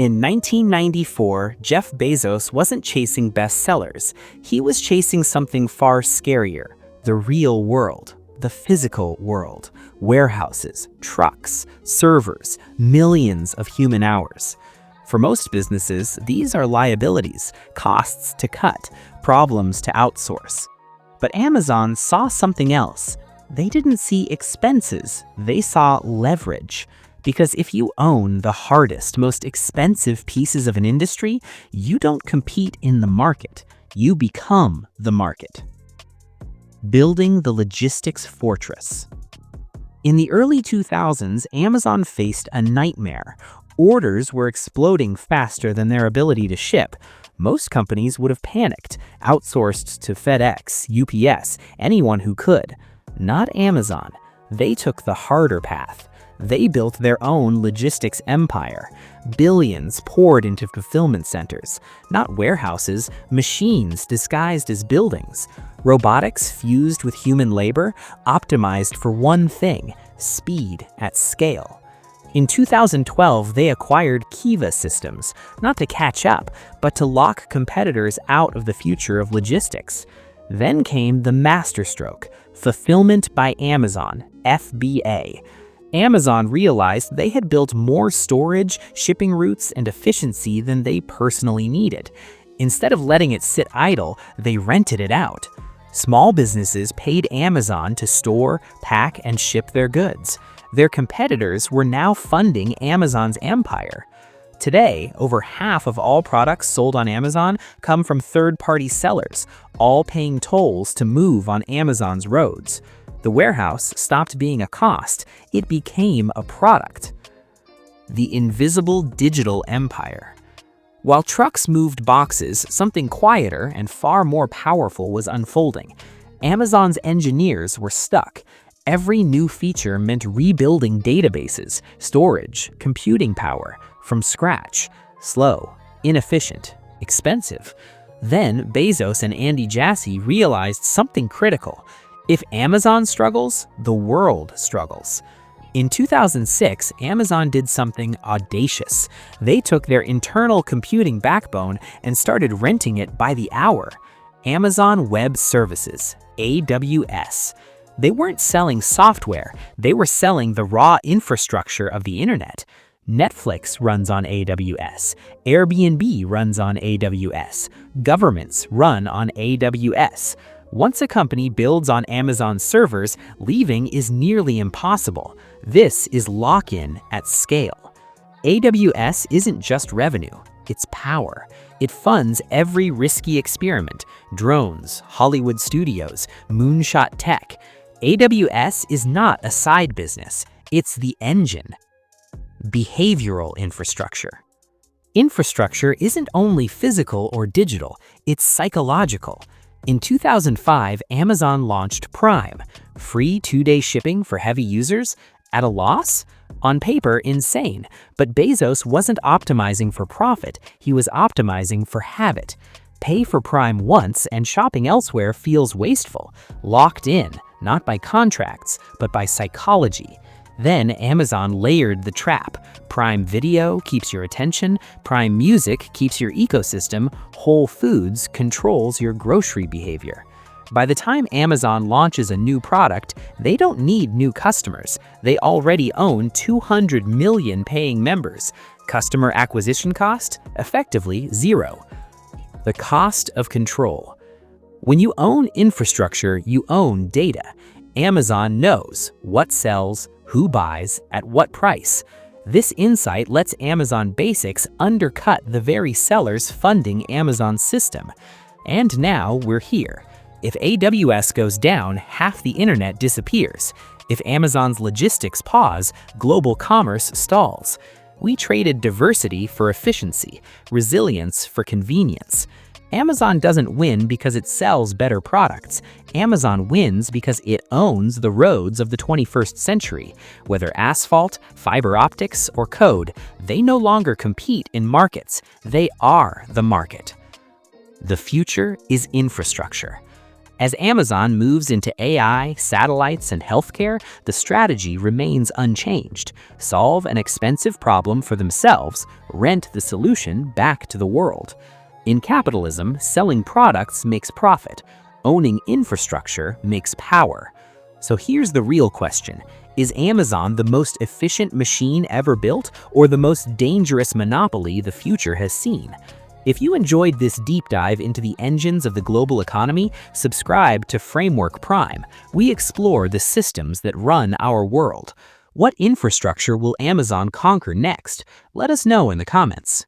In 1994, Jeff Bezos wasn't chasing bestsellers. He was chasing something far scarier: the real world, the physical world. Warehouses, trucks, servers, millions of human hours. For most businesses, these are liabilities, costs to cut, problems to outsource. But Amazon saw something else. They didn't see expenses, they saw leverage. Because if you own the hardest, most expensive pieces of an industry, you don't compete in the market, you become the market. Building the logistics fortress. In the early 2000s, Amazon faced a nightmare. Orders were exploding faster than their ability to ship. Most companies would have panicked, outsourced to FedEx, UPS, anyone who could. Not Amazon. They took the harder path. They built their own logistics empire. Billions poured into fulfillment centers, not warehouses, machines disguised as buildings. Robotics fused with human labor, optimized for one thing: speed at scale. In 2012, they acquired Kiva Systems, not to catch up, but to lock competitors out of the future of logistics. Then came the masterstroke, Fulfillment by Amazon, FBA. Amazon realized they had built more storage, shipping routes, and efficiency than they personally needed. Instead of letting it sit idle, they rented it out. Small businesses paid Amazon to store, pack, and ship their goods. Their competitors were now funding Amazon's empire. Today, over half of all products sold on Amazon come from third-party sellers, all paying tolls to move on Amazon's roads. The warehouse stopped being a cost, it became a product. The invisible digital empire. While trucks moved boxes, something quieter and far more powerful was unfolding. Amazon's engineers were stuck. Every new feature meant rebuilding databases, storage, computing power from scratch. Slow, inefficient, expensive. Then Bezos and Andy Jassy realized something critical. If Amazon struggles, the world struggles. In 2006, Amazon did something audacious. They took their internal computing backbone and started renting it by the hour. Amazon Web Services, AWS. They weren't selling software, they were selling the raw infrastructure of the internet. Netflix runs on AWS, Airbnb runs on AWS, governments run on AWS. Once a company builds on Amazon's servers, leaving is nearly impossible. This is lock-in at scale. AWS isn't just revenue, it's power. It funds every risky experiment: drones, Hollywood studios, moonshot tech. AWS is not a side business, it's the engine. Behavioral infrastructure. Infrastructure isn't only physical or digital, it's psychological. In 2005, Amazon launched Prime, free 2-day shipping for heavy users, at a loss? On paper, insane, but Bezos wasn't optimizing for profit, he was optimizing for habit. Pay for Prime once and shopping elsewhere feels wasteful, locked in, not by contracts, but by psychology. Then Amazon layered the trap. Prime Video keeps your attention, Prime Music keeps your ecosystem, Whole Foods controls your grocery behavior. By the time Amazon launches a new product, they don't need new customers. They already own 200 million paying members. Customer acquisition cost? Effectively zero. The cost of control. When you own infrastructure, you own data. Amazon knows what sells, who buys, at what price. This insight lets Amazon Basics undercut the very sellers funding Amazon's system. And now we're here. If AWS goes down, half the internet disappears. If Amazon's logistics pause, global commerce stalls. We traded diversity for efficiency, resilience for convenience. Amazon doesn't win because it sells better products. Amazon wins because it owns the roads of the 21st century. Whether asphalt, fiber optics, or code, they no longer compete in markets. They are the market. The future is infrastructure. As Amazon moves into AI, satellites, and healthcare, the strategy remains unchanged. Solve an expensive problem for themselves, rent the solution back to the world. In capitalism, selling products makes profit. Owning infrastructure makes power. So here's the real question. Is Amazon the most efficient machine ever built, or the most dangerous monopoly the future has seen? If you enjoyed this deep dive into the engines of the global economy, subscribe to Framework Prime. We explore the systems that run our world. What infrastructure will Amazon conquer next? Let us know in the comments.